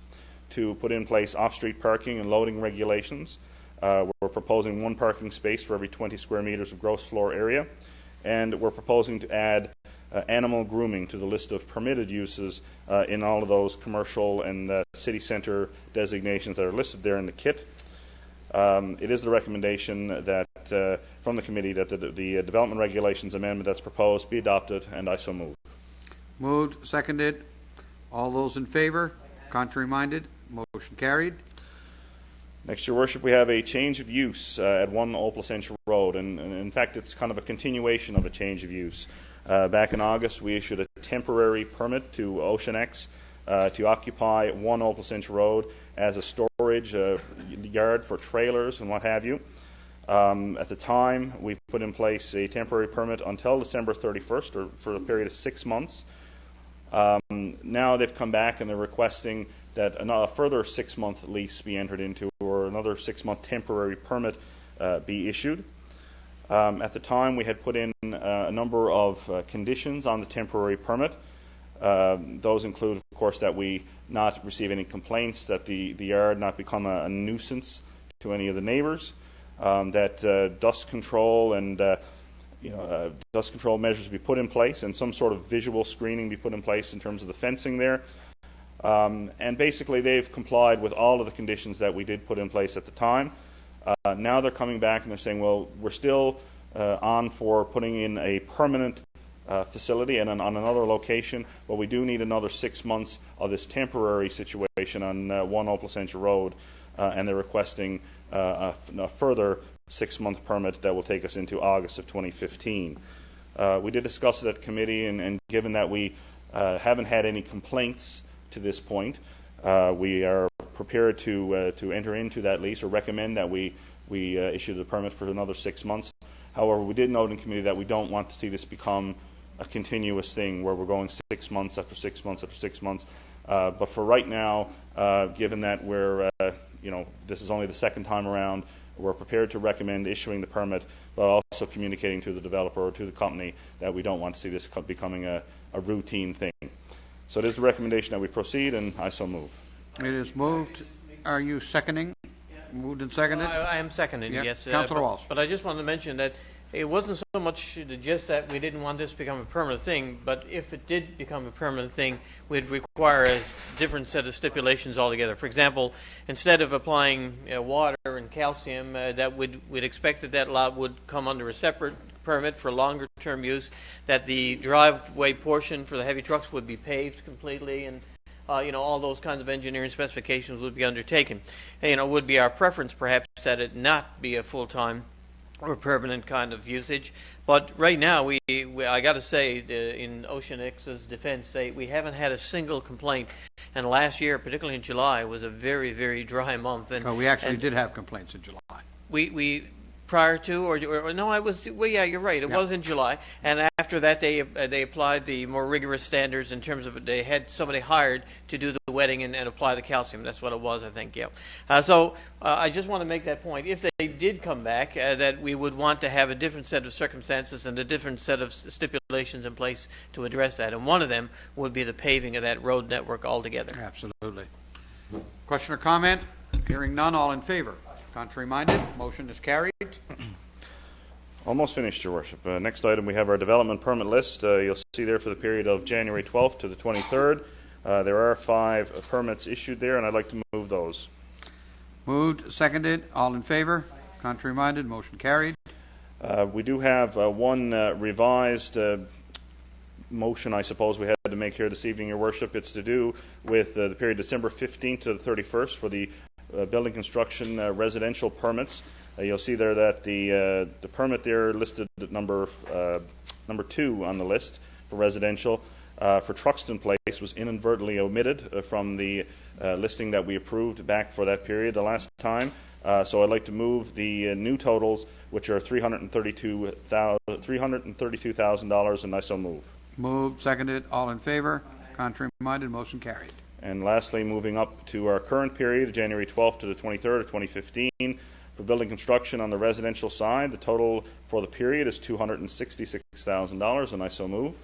to put in place off-street parking and loading regulations. We're proposing 1 parking space for every 20 square meters of gross floor area, and we're proposing to add animal grooming to the list of permitted uses in all of those commercial and city centre designations that are listed there in the kit. It is the recommendation that from the committee that the development regulations amendment that's proposed be adopted, and I so move. Moved, seconded. All those in favor? Contrary-minded? Motion carried. Next, Your Worship, we have a change of use at 1 Old Placentia Road, and in fact it's kind of a continuation of a change of use. Back in August, we issued a temporary permit to OceanX to occupy 1 Old Placentia Road as a storage yard for trailers and what have you. At the time, we put in place a temporary permit until December 31st, or for a period of 6 months. Now they've come back and they're requesting that a further 6-month lease be entered into, or another 6-month temporary permit be issued. At the time, we had put in a number of conditions on the temporary permit. Those include, of course, that we not receive any complaints, that the yard not become a nuisance to any of the neighbours, that dust control and dust control measures be put in place, and some sort of visual screening be put in place in terms of the fencing there. And basically, they've complied with all of the conditions that we did put in place at the time. Now they're coming back and they're saying, well, we're still on for putting in a permanent facility and on another location, but we do need another 6 months of this temporary situation on 1 Old Placentia Road, and they're requesting a further 6-month permit that will take us into August of 2015. We did discuss it at committee, and given that we haven't had any complaints to this point, we are prepared to enter into that lease, or recommend that we issue the permit for another 6 months. However, we did note in committee that we don't want to see this become a continuous thing where we're going 6 months after 6 months after 6 months. But for right now, given that we're this is only the second time around, we're prepared to recommend issuing the permit, but also communicating to the developer or to the company that we don't want to see this becoming a routine thing. So it is the recommendation that we proceed, and I so move. It is moved. Are you seconding? Moved and seconded? I am seconding, Yeah. yes. Councillor Walsh. But I just wanted to mention that it wasn't so much just that we didn't want this to become a permanent thing, but if it did become a permanent thing, we'd require a different set of stipulations altogether. For example, instead of applying water and calcium, that we'd expect that lot would come under a separate permit for longer term use, that the driveway portion for the heavy trucks would be paved completely, and all those kinds of engineering specifications would be undertaken. It would be our preference perhaps that it not be a full-time or permanent kind of usage. But right now, I got to say, in OceanX's defense, we haven't had a single complaint. And last year, particularly in July, was a very, very dry month. And We actually did have complaints in July. We prior to, or no, I was, well, yeah, you're right. It was in July, and after that they applied the more rigorous standards in terms of they had somebody hired to do the wetting and apply the calcium. That's what it was, I think. Yeah. So I just want to make that point. If they did come back, that we would want to have a different set of circumstances and a different set of stipulations in place to address that, and one of them would be the paving of that road network altogether. Absolutely. Question or comment? Hearing none, all in favor? Contrary-minded? Motion is carried. Almost finished, Your Worship. Next item, we have our development permit list. You'll see there for the period of January 12th to the 23rd. There are 5 permits issued there, and I'd like to move those. Moved, seconded, all in favor? Contrary-minded? Motion carried. We do have one revised motion, I suppose, we had to make here this evening, Your Worship. It's to do with the period December 15th to the 31st for the building construction residential permits. You'll see there that the permit there listed at number 2 on the list for residential for Truxton Place was inadvertently omitted from the listing that we approved back for that period the last time. So I'd like to move the new totals, which are $332,000, and I so move. Moved, seconded, all in favor? Contrary minded, motion carried. And lastly, moving up to our current period, January 12th to the 23rd of 2015, for building construction on the residential side, the total for the period is $266,000, and I so move.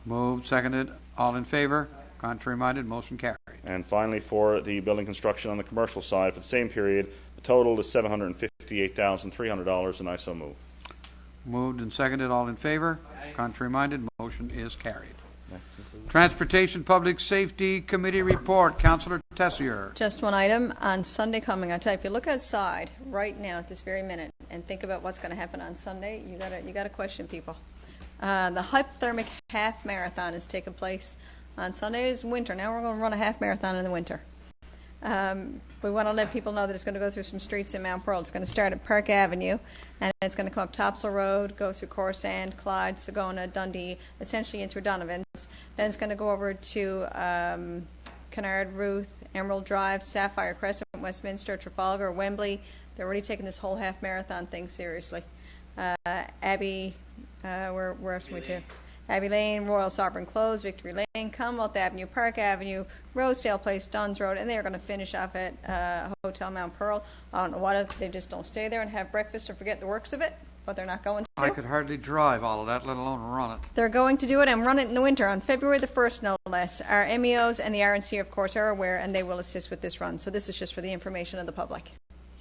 Moved, seconded, all in favor? Contrary minded, motion carried. And finally, for the building construction on the commercial side for the same period, the total is $758,300, and I so move. Moved and seconded, all in favor? Contrary minded, motion is carried. Transportation Public Safety Committee report. Councillor Tessier. Just one item. On Sunday coming, I tell you, if you look outside right now at this very minute and think about what's going to happen on Sunday, you gotta question people. The hypothermic half marathon is taking place on Sunday. It's winter. Now we're going to run a half marathon in the winter. We want to let people know that it's going to go through some streets in Mount Pearl. It's going to start at Park Avenue, and it's going to come up Topsail Road, go through Corsand, Clyde, Sagona, Dundee, essentially in through Donovan's. Then it's going to go over to Kennard, Ruth, Emerald Drive, Sapphire Crescent, Westminster, Trafalgar, Wembley. They're already taking this whole half marathon thing seriously. Abbey, where else are we to? Abbey Lane, Royal Sovereign Close, Victory Lane, Commonwealth Avenue, Park Avenue, Rosedale Place, Duns Road, and they are going to finish off at Hotel Mount Pearl. I don't know what if they just don't stay there and have breakfast or forget the works of it, but they're not going to. I could hardly drive all of that, let alone run it. They're going to do it and run it in the winter on February the 1st, no less. Our MEOs and the RNC, of course, are aware, and they will assist with this run. So this is just for the information of the public.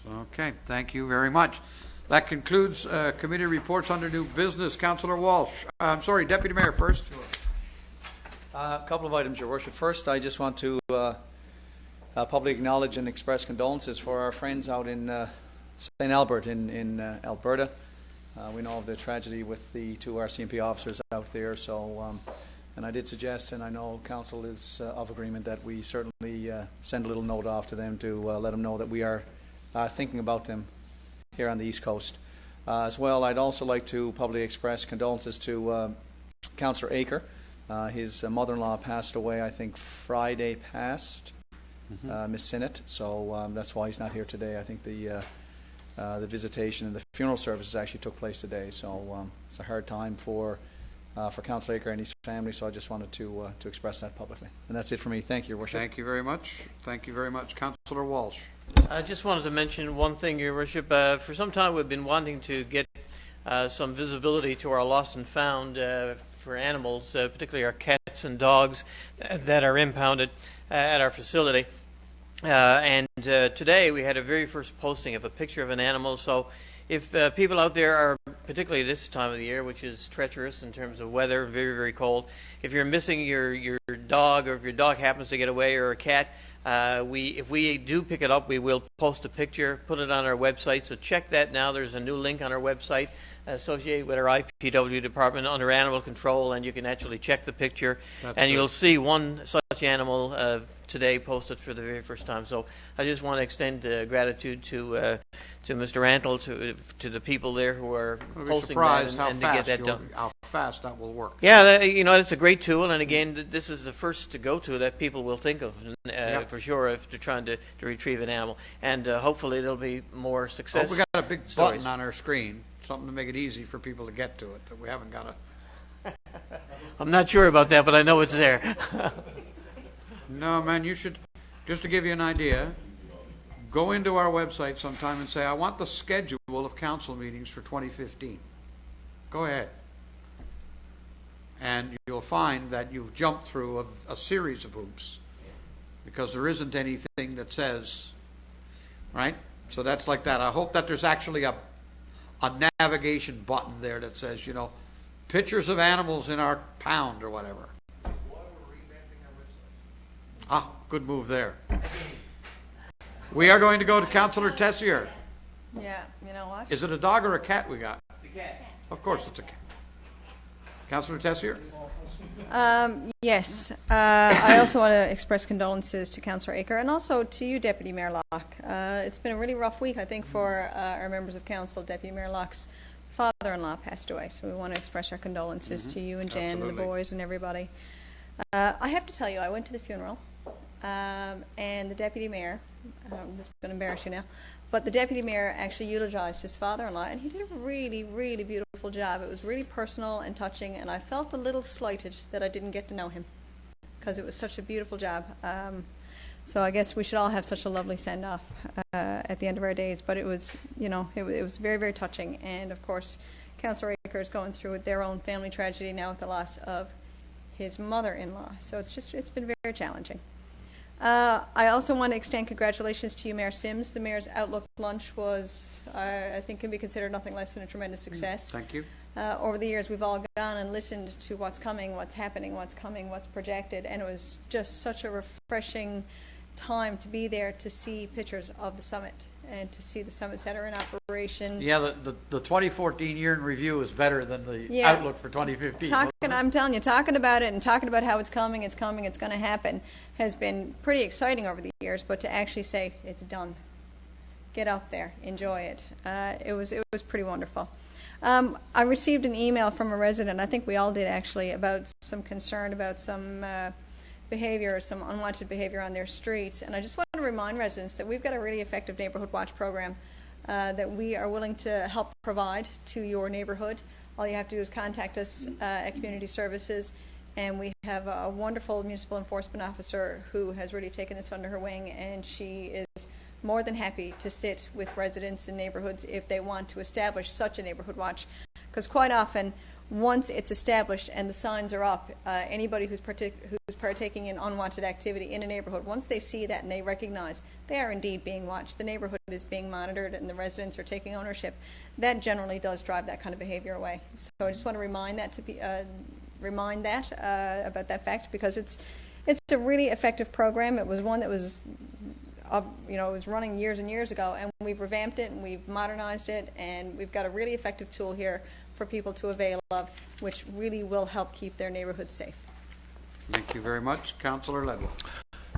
Okay, thank you very much. That concludes committee reports under new business. Councillor Walsh. I'm sorry, Deputy Mayor first. A couple of items, Your Worship. First, I just want to publicly acknowledge and express condolences for our friends out in St. Albert in Alberta. We know of the tragedy with the two RCMP officers out there. So, and I did suggest, and I know Council is of agreement, that we certainly send a little note off to them to let them know that we are thinking about them here on the East Coast. As well, I'd also like to publicly express condolences to Councillor Aker. His mother-in-law passed away, I think, Friday past, Miss Sinnott, so that's why he's not here today. I think the visitation and the funeral services actually took place today, so it's a hard time for Councillor Aker and his family, so I just wanted to express that publicly. And that's it for me. Thank you, Your Worship. Thank you very much. Thank you very much. Councillor Walsh. I just wanted to mention one thing, Your Worship. For some time we've been wanting to get some visibility to our lost and found for animals, particularly our cats and dogs that are impounded at our facility. And today we had a very first posting of a picture of an animal. So if people out there are, particularly this time of the year, which is treacherous in terms of weather, very, very cold, if you're missing your dog, or if your dog happens to get away, or a cat, if we do pick it up, we will post a picture, put it on our website. So check that now. There's a new link on our website associated with our IPW department under animal control, and you can actually check the picture. You'll see one such animal today posted for the very first time. So I just want to extend gratitude to Mr. Rantle, to the people there who are posting that and to get that done. How fast that will work. Yeah, it's a great tool, and again, this is the first to go to that people will think of for sure if they're trying to retrieve an animal, and hopefully there'll be more success. We got a big button on our screen, something to make it easy for people to get to it. That we haven't got a. I'm not sure about that, but I know it's there. No, man, you should, just to give you an idea, go into our website sometime and say, I want the schedule of council meetings for 2015. Go ahead. And you'll find that you've jumped through a series of hoops, because there isn't anything that says, right? So that's like that. I hope that there's actually a navigation button there that says, pictures of animals in our pound or whatever. Ah, good move there. We are going to go to Councillor Tessier. Yeah, you know what? Is it a dog or a cat we got? It's a cat. Of course it's a cat. Councillor Tessier? Yes. I also want to express condolences to Councillor Aker and also to you, Deputy Mayor Locke. It's been a really rough week, I think, for our members of council. Deputy Mayor Locke's father-in-law passed away, so we want to express our condolences to you and Jan and Absolutely. the boys and everybody. I have to tell you, I went to the funeral, and the deputy mayor, this is going to embarrass you now, but the deputy mayor actually eulogized his father-in-law, and he did a really, really beautiful job. It was really personal and touching, and I felt a little slighted that I didn't get to know him, because it was such a beautiful job. So I guess we should all have such a lovely send-off at the end of our days. But it was, it was very, very touching. And of course, Councillor Aker is going through their own family tragedy now with the loss of his mother-in-law. So it's been very, very challenging. I also want to extend congratulations to you, Mayor Sims. The Mayor's Outlook Lunch was, I think, can be considered nothing less than a tremendous success. Thank you. Over the years, we've all gone and listened to what's coming, what's happening, what's coming, what's projected, and it was just such a refreshing time to be there to see pictures of the summit and to see the summit center in operation. Yeah, the 2014 year in review is better than the Yeah. outlook for 2015. I'm telling you, talking about it and talking about how it's coming, it's going to happen, has been pretty exciting over the years. But to actually say it's done, get up there, enjoy it, it was pretty wonderful. I received an email from a resident, I think we all did actually, about some concern about some behavior, some unwanted behavior on their streets. And I just want to remind residents that we've got a really effective Neighborhood Watch program that we are willing to help provide to your neighborhood. All you have to do is contact us at Community Services, and we have a wonderful municipal enforcement officer who has really taken this under her wing, and she is more than happy to sit with residents in neighborhoods if they want to establish such a neighborhood watch. Because quite often, once it's established and the signs are up, anybody who's partaking in unwanted activity in a neighborhood, once they see that and they recognize they are indeed being watched, the neighborhood is being monitored, and the residents are taking ownership, that generally does drive that kind of behavior away. So I just want to remind that about that fact, because it's a really effective program. It was one that was it was running years and years ago, and we've revamped it and we've modernized it, and we've got a really effective tool here for people to avail of, which really will help keep their neighborhoods safe. Thank you very much. Councillor Ledwell.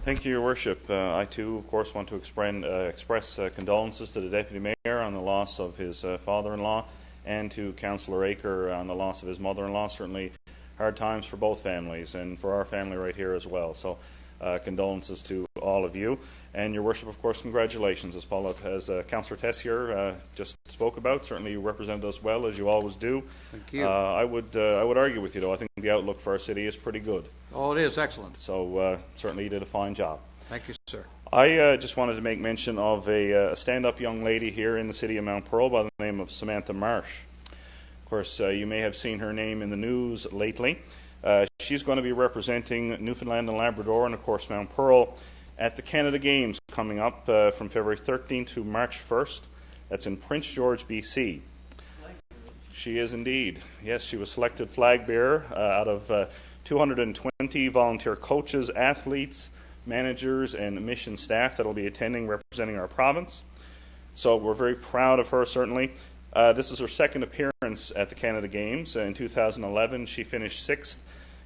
Thank you, Your Worship. I too, of course, want to express condolences to the Deputy Mayor on the loss of his father-in-law, and to Councillor Aker on the loss of his mother-in-law. Certainly hard times for both families, and for our family right here as well. So condolences to all of you. And Your Worship, of course, congratulations, as Councillor Tessier just spoke about. Certainly you represented us well, as you always do. Thank you. I would argue with you, though. I think the outlook for our city is pretty good. Oh, it is excellent. So certainly you did a fine job. Thank you, sir. I just wanted to make mention of a stand-up young lady here in the city of Mount Pearl by the name of Samantha Marsh. Of course, you may have seen her name in the news lately. She's going to be representing Newfoundland and Labrador and, of course, Mount Pearl at the Canada Games coming up from February 13th to March 1st. That's in Prince George, BC. She is indeed. Yes, she was selected flag bearer out of 220 volunteer coaches, athletes, managers, and mission staff that will be attending, representing our province. So we're very proud of her, certainly. This is her second appearance at the Canada Games. In 2011, she finished 6th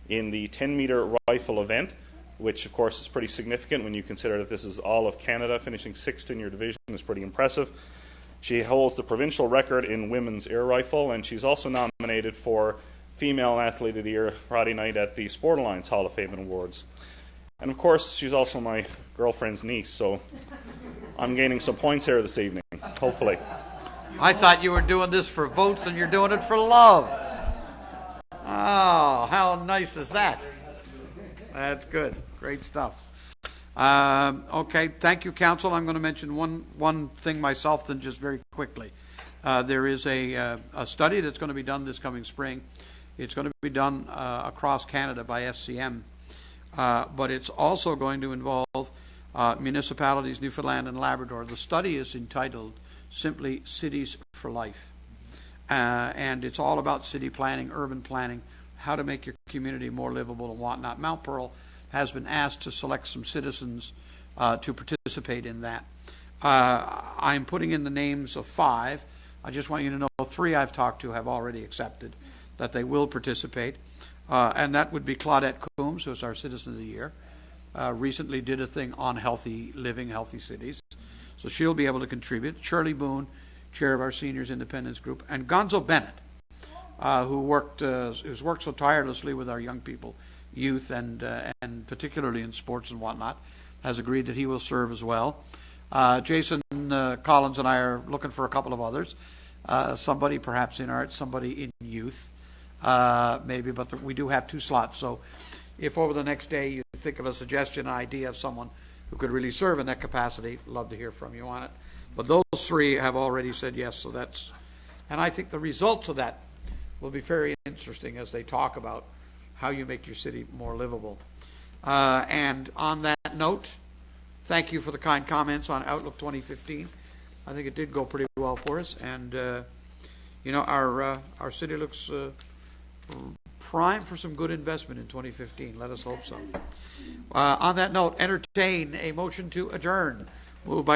in the 10-meter rifle event, which, of course, is pretty significant when you consider that this is all of Canada. Finishing 6th in your division is pretty impressive. She holds the provincial record in women's air rifle, and she's also nominated for Female Athlete of the Year Friday night at the Sport Alliance Hall of Fame Awards. And, of course, she's also my girlfriend's niece, so I'm gaining some points here this evening, hopefully. I thought you were doing this for votes, and you're doing it for love. Oh, how nice is that? That's good. Great stuff. Okay, thank you, Council. I'm going to mention one thing myself, then just very quickly. There is a study that's going to be done this coming spring. It's going to be done across Canada by FCM, but it's also going to involve municipalities, Newfoundland and Labrador. The study is entitled simply Cities for Life, and it's all about city planning, urban planning, how to make your community more livable and whatnot. Mount Pearl has been asked to select some citizens to participate in that. I'm putting in the names of 5. I just want you to know 3 I've talked to have already accepted that they will participate, and that would be Claudette Coombs, who's our Citizen of the Year, recently did a thing on healthy living, healthy cities, so she'll be able to contribute. Shirley Boone, chair of our Seniors Independence Group, and Gonzo Bennett, who's worked so tirelessly with our young people, youth, and particularly in sports and whatnot, has agreed that he will serve as well. Jason Collins and I are looking for a couple of others. Somebody perhaps in art, somebody in youth, maybe, but we do have 2 slots. So if over the next day you think of a suggestion, an idea of someone who could really serve in that capacity, love to hear from you on it. But those 3 have already said yes, so and I think the results of that will be very interesting as they talk about how you make your city more livable. And on that note, thank you for the kind comments on Outlook 2015. I think it did go pretty well for us, and our city looks primed for some good investment in 2015. Let us hope so. On that note, entertain a motion to adjourn. Moved by